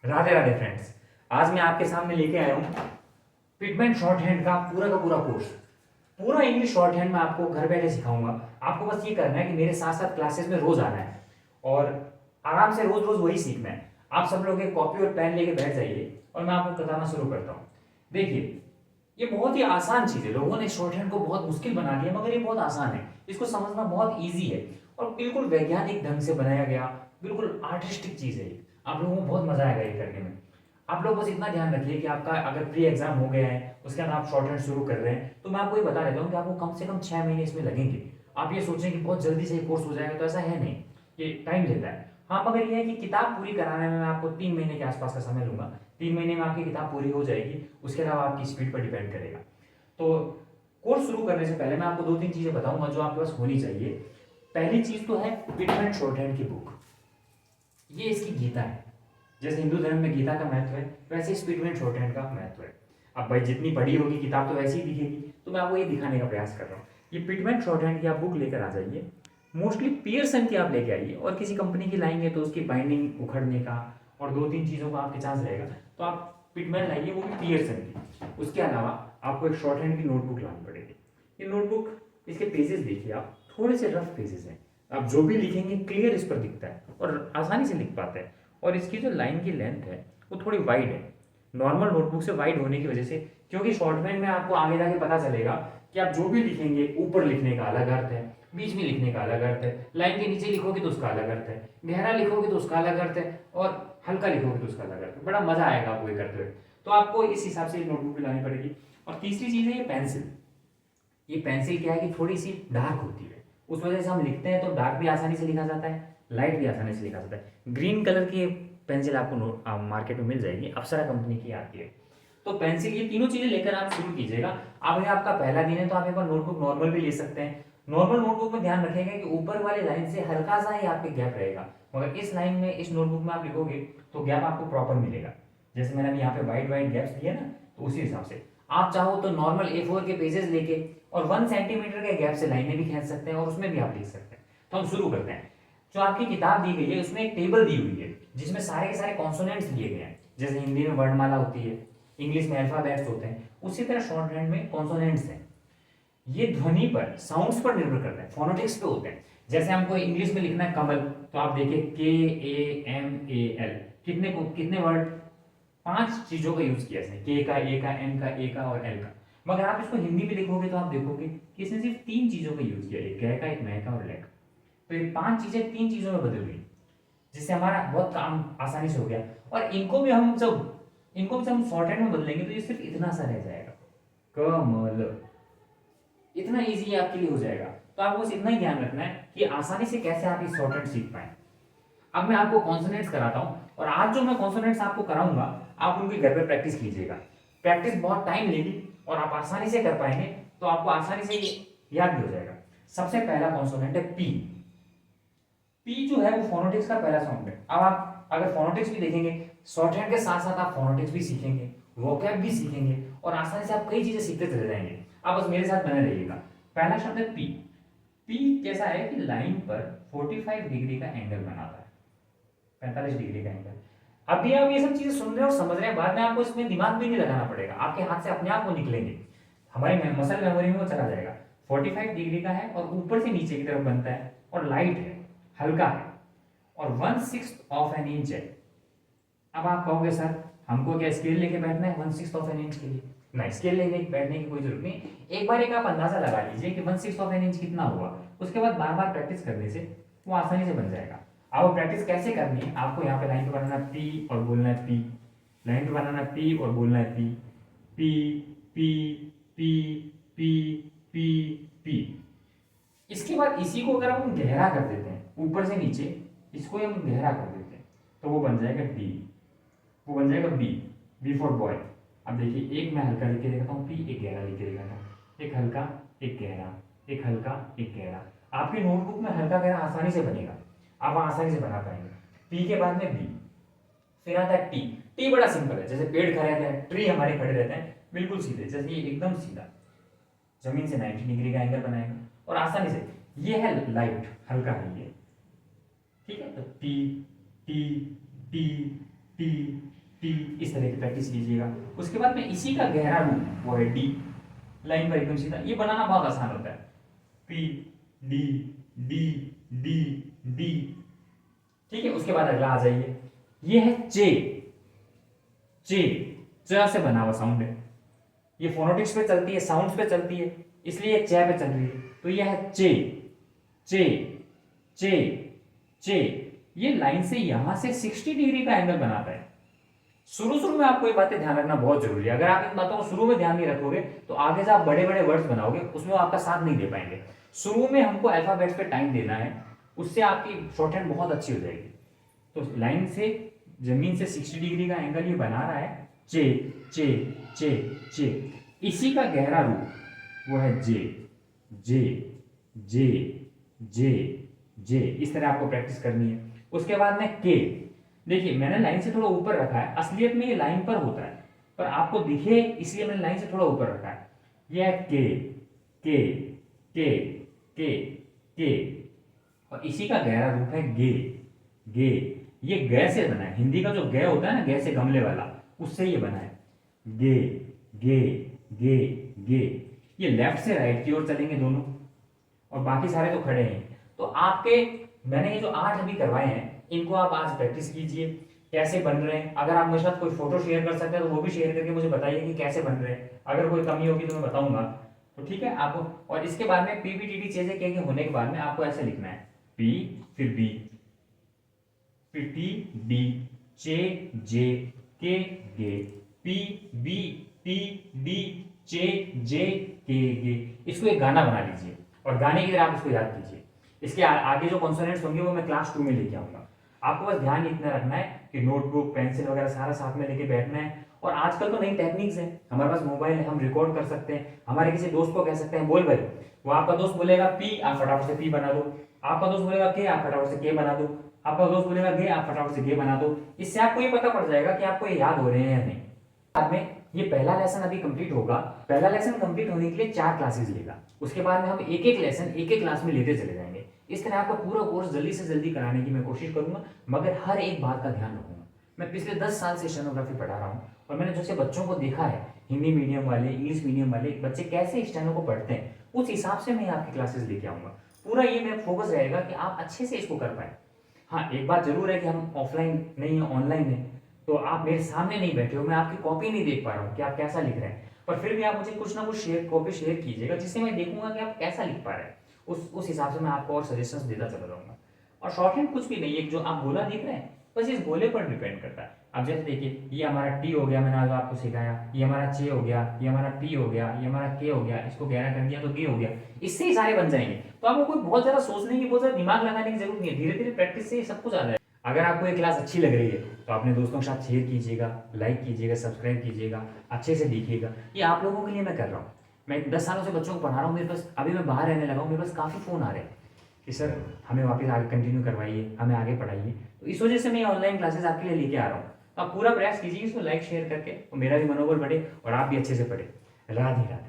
Radhe Radhe friends. आज मैं आपके सामने लेके आया हूँ पिटमेंट शॉर्ट हैंड का पूरा कोर्स। पूरा इंग्लिश शॉर्ट हैंड मैं आपको घर बैठे सिखाऊंगा। आपको बस ये करना है कि मेरे साथ साथ क्लासेस में रोज आना है और आराम से रोज रोज वही सीखना है। आप सब लोग एक कॉपी और पेन लेके बैठ जाइए और मैं आपको बताना शुरू करता हूँ। देखिए, ये बहुत ही आसान चीज़ है। लोगों ने शॉर्ट हैंड को बहुत मुश्किल बना दिया, मगर ये बहुत आसान है। इसको समझना बहुत ईजी है और बिल्कुल वैज्ञानिक ढंग से बनाया गया, बिल्कुल आर्टिस्टिक चीज़ है ये। आप लोगों को बहुत मजा आएगा ये करने में। आप लोग बस इतना ध्यान रखिए कि आपका अगर प्री एग्जाम हो गया है, उसके बाद आप शॉर्ट हैंड शुरू कर रहे हैं, तो मैं आपको ये बता देता हूँ कि आपको कम से कम 6 महीने इसमें लगेंगे। आप ये सोचें कि बहुत जल्दी से ये कोर्स हो जाएगा, तो ऐसा है नहीं। ये टाइम लेता है। हाँ, मगर ये है कि किताब पूरी कराने में मैं आपको 3 महीने के आसपास का समय लूंगा। 3 महीने में आपकी किताब पूरी हो जाएगी। उसके अलावा आपकी स्पीड पर डिपेंड करेगा। तो कोर्स शुरू करने से पहले मैं आपको 2-3 चीजें बताऊंगा जो आपके पास होनी चाहिए। पहली चीज तो है पिटमेंट शॉर्ट हैंड की बुक। ये इसकी गीता है। जैसे हिंदू धर्म में गीता का महत्व है, वैसे इस पिटमेंट शॉर्ट हैंड का महत्व है। अब भाई जितनी पढ़ी होगी किताब तो वैसी ही दिखेगी, तो मैं आपको ये दिखाने का प्रयास कर रहा हूँ। ये पिटमेंट शॉर्ट हैंड की आप बुक लेकर आ जाइए। मोस्टली पियर्सन की आप लेके आइए, और किसी कंपनी की लाएंगे तो उसकी बाइंडिंग उखड़ने का और 2-3 चीज़ों का आपके चांस रहेगा। तो आप पिटमेंट लाइए, वो भी पियर्सन की। उसके अलावा आपको एक शॉर्ट हैंड की नोटबुक लानी पड़ेगी। ये नोटबुक, इसके पेजेस देखिए आप, थोड़े से रफ पेजेस हैं। आप जो भी लिखेंगे क्लियर इस पर दिखता है और आसानी से लिख पाते हैं। और इसकी जो लाइन की लेंथ है वो थोड़ी वाइड है, नॉर्मल नोटबुक से वाइड होने की वजह से। क्योंकि शॉर्टहैंड में आपको आगे जाके पता चलेगा कि आप जो भी लिखेंगे, ऊपर लिखने का अलग अर्थ है, बीच में लिखने का अलग अर्थ है, लाइन के नीचे लिखोगे तो उसका अलग अर्थ है, गहरा लिखोगे तो उसका अलग अर्थ है, और हल्का लिखोगे तो उसका अलग अर्थ है। बड़ा मजा आएगा आपको ये करते हुए। तो आपको इस हिसाब से नोटबुक भी लानी पड़ेगी। और तीसरी चीज़ है ये पेंसिल। ये पेंसिल क्या है कि थोड़ी सी डार्क होती है, उस वजह से हम लिखते हैं तो डार्क भी आसानी से लिखा जाता है, लाइट भी आसानी से लिखा जाता है। ग्रीन कलर की पेंसिल आपको मार्केट में मिल जाएगी, अप्सरा कंपनी की आती है। तो पेंसिल, ये तीनों चीजें लेकर आप शुरू कीजिएगा। अब ये आपका पहला दिन है तो आप एक बार नोटबुक नॉर्मल भी ले सकते हैं। नॉर्मल नोटबुक में ध्यान रखिएगा कि ऊपर वाली लाइन से हल्का सा ही आपके गैप रहेगा, मगर इस लाइन में, इस नोटबुक में आप लिखोगे तो गैप आपको प्रॉपर मिलेगा। जैसे मैंने अभी यहाँ पे वाइड वाइड गैप्स दिए ना, तो उसी हिसाब से आप चाहो तो नॉर्मल A4 के पेजेस लेके और 1 सेंटीमीटर के गैप से लाइनें भी खींच सकते हैं और उसमें भी आप लिख सकते हैं। तो हम शुरू करते हैं। जो आपकी किताब दी गई है उसमें एक टेबल दी हुई है जिसमें सारे के सारे कॉन्सोनेंट्स दिए गए हैं। जैसे हिंदी में वर्णमाला होती है, इंग्लिश में अल्फाबेट्स होते हैं, उसी तरह शॉर्ट हैंड में कॉन्सोनेंट्स हैं। ये ध्वनि पर, साउंड्स पर निर्भर करते हैं, फोनोटिक्स पे होते हैं। जैसे हमको इंग्लिश में लिखना है कमल, तो आप देखिए KAMAL, कितने वर्ड, 5 चीजों का यूज किया इसने, के का, ए का, एम का, ए का और एल का। मगर आप इसको हिंदी में लिखोगे तो आप देखोगे कि इसने सिर्फ 3 चीजों का यूज किया, एक कै का, एक मै का और लै का। तो ये 5 चीजें 3 चीजों में बदल गई, जिससे हमारा बहुत काम आसानी से हो गया। और इनको भी जब हम शॉर्ट हैंड में बदलेंगे तो ये सिर्फ इतना सा रह जाएगा, कमल। इतना इजी आपके लिए हो जाएगा। तो आपको बस इतना ही ध्यान रखना है कि आसानी से कैसे आप इस शॉर्ट हैंड सीख पाए। अब मैं आपको कॉन्सोनेंट्स कराता हूँ, और आज जो मैं कॉन्सोनेंट्स आपको कराऊंगा, आप उनकी घर पे प्रैक्टिस कीजिएगा। प्रैक्टिस बहुत टाइम लेगी और आप आसानी से कर पाएंगे, तो आपको आसानी से ये याद भी हो जाएगा। सबसे पहला कॉन्सोनेंट है पी। पी जो है वो फोनोटिक्स का पहला साउंड है। अब आप अगर फोनोटिक्स भी देखेंगे, शॉर्ट हैंड के साथ साथ आप फोनोटिक्स भी सीखेंगे, वोकैब भी सीखेंगे, और आसानी से आप कई चीजें सीखते चले जाएंगे। आप बस मेरे साथ बने रहिएगा। पहला शब्द है पी। पी कैसा है कि लाइन पर 45 डिग्री का एंगल बनाता है, 45 डिग्री का एंगल। अभी आप ये सब चीजें सुन रहे हो और समझ रहे हैं, बाद में आपको इसमें दिमाग भी नहीं लगाना पड़ेगा, आपके हाथ से अपने आप वो निकलेंगे, हमारी मसल मेमोरी में वो चला जाएगा। 45 डिग्री का है और ऊपर से नीचे की तरफ बनता है और लाइट है, हल्का है, और 1/6 ऑफ एन इंच है। अब आप कहोगे सर हमको क्या स्केल लेके बैठना है 1/6 ऑफ एन इंच के लिए? नहीं, स्केल लेके बैठने की कोई जरूरत नहीं। एक बार एक आप अंदाजा लगा लीजिए कि 1/6 ऑफ एन इंच कितना हुआ। उसके बाद बार बार प्रैक्टिस करने से वो आसानी से बन जाएगा। अब वो प्रैक्टिस कैसे करनी है, आपको यहाँ पे लाइन पे बनाना है पी और बोलना है पी, लाइन पे बनाना है पी और बोलना है P, P P P P P P. इसके बाद इसी को अगर हम गहरा कर देते हैं ऊपर से नीचे, इसको हम गहरा कर देते हैं, तो वो बन जाएगा डी, वो बन जाएगा बी, बी फॉर बॉय। अब देखिए, एक मैं हल्का लिख के दिखाता हूँ पी, एक गहरा लिख के दिखाता हूँ, एक हल्का, एक गहरा, एक हल्का, एक गहरा। आपकी नोटबुक में हल्का गहरा आसानी से बनेगा, आप आसानी से बना पाएंगे। पी के बाद में बी, फिर आता है टी। टी बड़ा सिंपल है, जैसे पेड़ खड़े रहते हैं, ट्री हमारे खड़े रहते हैं बिल्कुल सीधे, जैसे ये एकदम सीधा जमीन से 90 डिग्री का एंगल बनाएगा और आसानी से। ये है लाइट, हल्का है ये, ठीक है। तो T T T T T, इस तरह की प्रैक्टिस कीजिएगा। उसके बाद में इसी का गहरा रूप वो है डी, लाइन पर एकदम सीधा, ये बनाना बहुत आसान होता है। P D D D D, ठीक है। उसके बाद अगला आ जाइए, ये है चे, चे, च से बना हुआ साउंड है, ये फोनोटिक्स पे चलती है, साउंड्स पे चलती है, इसलिए चे पे चल रही है। तो ये है चे, चे, चे, चे, ये लाइन से यहां से 60 डिग्री का एंगल बनाता है। शुरू में आपको ये बातें ध्यान रखना बहुत जरूरी है। अगर आप इन बातों को शुरू में ध्यान नहीं रखोगे तो आगे से आप बड़े बड़े वर्ड्स बनाओगे, उसमें वो आपका साथ नहीं दे पाएंगे। शुरू में हमको अल्फाबेट्स पे टाइम देना है, उससे आपकी शॉर्ट हैंड बहुत अच्छी हो जाएगी। तो लाइन से जमीन से 60 डिग्री का एंगल ये बना रहा है, चे चे चे चे। इसी का गहरा रूप वो है जे, जे जे जे जे, इस तरह आपको प्रैक्टिस करनी है। उसके बाद में के, देखिए मैंने लाइन से थोड़ा ऊपर रखा है, असलियत में ये लाइन पर होता है, पर आपको दिखे इसलिए मैंने लाइन से थोड़ा ऊपर रखा है। यह है के के के के के, और इसी का गहरा रूप है गे, गे, ये गे से बना है। हिंदी का जो गे होता है ना, गे से गमले वाला, उससे ये बना है। गे गे गे गे, ये लेफ्ट से राइट की ओर चलेंगे दोनों, और बाकी सारे तो खड़े हैं। तो आपके मैंने ये जो 8 अभी करवाए हैं, इनको आप आज प्रैक्टिस कीजिए कैसे बन रहे हैं। अगर आप मेरे साथ कोई फोटो शेयर कर सकते हैं तो वो भी शेयर करके मुझे बताइए कि कैसे बन रहे हैं। अगर कोई कमी होगी तो मैं बताऊंगा, तो ठीक है आपको। और इसके बाद में पीबीटीटी चीजें के होने के बाद में आपको ऐसे लिखना है, पी फिर बी, फिर टी डी, चे जे के गे, पी बी टी डी चे जे के गे। इसको एक गाना बना लीजिए और गाने की तरह आप इसको याद कीजिए। इसके आगे जो कॉन्सोनेंट्स होंगे वो मैं क्लास 2 में लेके आऊंगा। आपको बस ध्यान इतना रखना है कि नोटबुक पेंसिल वगैरह सारा साथ में लेके बैठना है। और आजकल तो नई टेक्निक्स है, हमारे पास मोबाइल है, हम रिकॉर्ड कर सकते हैं। हमारे किसी दोस्त को कह सकते हैं बोल भाई, वो आपका दोस्त बोलेगा पी, आप फटाफट से पी बना दो। आपका दोस्त बोलेगा के, आप फटाफट से के बना दो। आपका दोस्त बोलेगा गे, आप फटाफट से गे बना दो। इससे आपको ये पता पड़ जाएगा कि आपको ये याद हो रहे हैं या नहीं। बाद में ये पहला लेसन अभी कंप्लीट होगा। पहला लेसन कंप्लीट होने के लिए 4 क्लासेस लेगा। उसके बाद में हम एक एक लेसन एक एक क्लास में लेते चले जाएंगे। इस तरह आपका पूरा कोर्स जल्दी से जल्दी कराने की मैं कोशिश करूंगा, मगर हर एक बात का ध्यान रखूंगा। मैं पिछले 10 साल से स्टेनोग्राफी पढ़ा रहा हूँ, और मैंने जैसे बच्चों को देखा है, हिंदी मीडियम वाले, इंग्लिश मीडियम वाले बच्चे कैसे स्टेनो को पढ़ते हैं, उस हिसाब से मैं आपकी क्लासेस लेके आऊंगा। पूरा ये मेरा फोकस रहेगा कि आप अच्छे से इसको कर पाए। हाँ, एक बात जरूर है कि हम ऑफलाइन नहीं है, ऑनलाइन है, तो आप मेरे सामने नहीं बैठे हो, मैं आपकी कॉपी नहीं देख पा रहा हूँ कि आप कैसा लिख रहे हैं, पर फिर भी आप मुझे कुछ ना कुछ कॉपी शेयर कीजिएगा, जिससे मैं देखूंगा कि आप कैसा लिख पा रहे हैं। उस हिसाब से मैं आपको और सजेशंस देता चला जाऊंगा। और शॉर्ट हैंड कुछ भी नहीं है, जो आप गोला देख रहे हैं बस इस गोले पर डिपेंड करता है। अब जैसे देखिए, ये हमारा टी हो गया, मैंने आज आपको सिखाया, ये हमारा चे हो गया, ये हमारा पी हो गया, ये हमारा के हो गया, इसको गहरा कर दिया तो गे हो गया। इससे ही सारे बन जाएंगे। तो आपको कोई बहुत ज्यादा सोचने की, बहुत ज्यादा दिमाग लगाने की जरूरत नहीं है, धीरे धीरे प्रैक्टिस से ये सब कुछ आ जाएगा। अगर आपको ये क्लास अच्छी लग रही है तो अपने दोस्तों के साथ शेयर कीजिएगा, लाइक कीजिएगा, सब्सक्राइब कीजिएगा, अच्छे से देखिएगा। ये आप लोगों के लिए मैं कर रहा हूँ। मैं 10 सालों से बच्चों को पढ़ा रहा हूँ। मेरे पास अभी मैं बाहर रहने लगा हूँ, मेरे पास काफ़ी फ़ोन आ रहे हैं कि सर हमें वापस आगे कंटिन्यू करवाइए, हमें आगे पढ़ाइए। तो इस वजह से मैं ऑनलाइन क्लासेस आपके लिए लेके आ रहा हूँ। तो आप पूरा प्रयास कीजिए इसको लाइक शेयर करके, और मेरा भी मनोबल बढ़े और आप भी अच्छे से पढ़े। राधे राधे।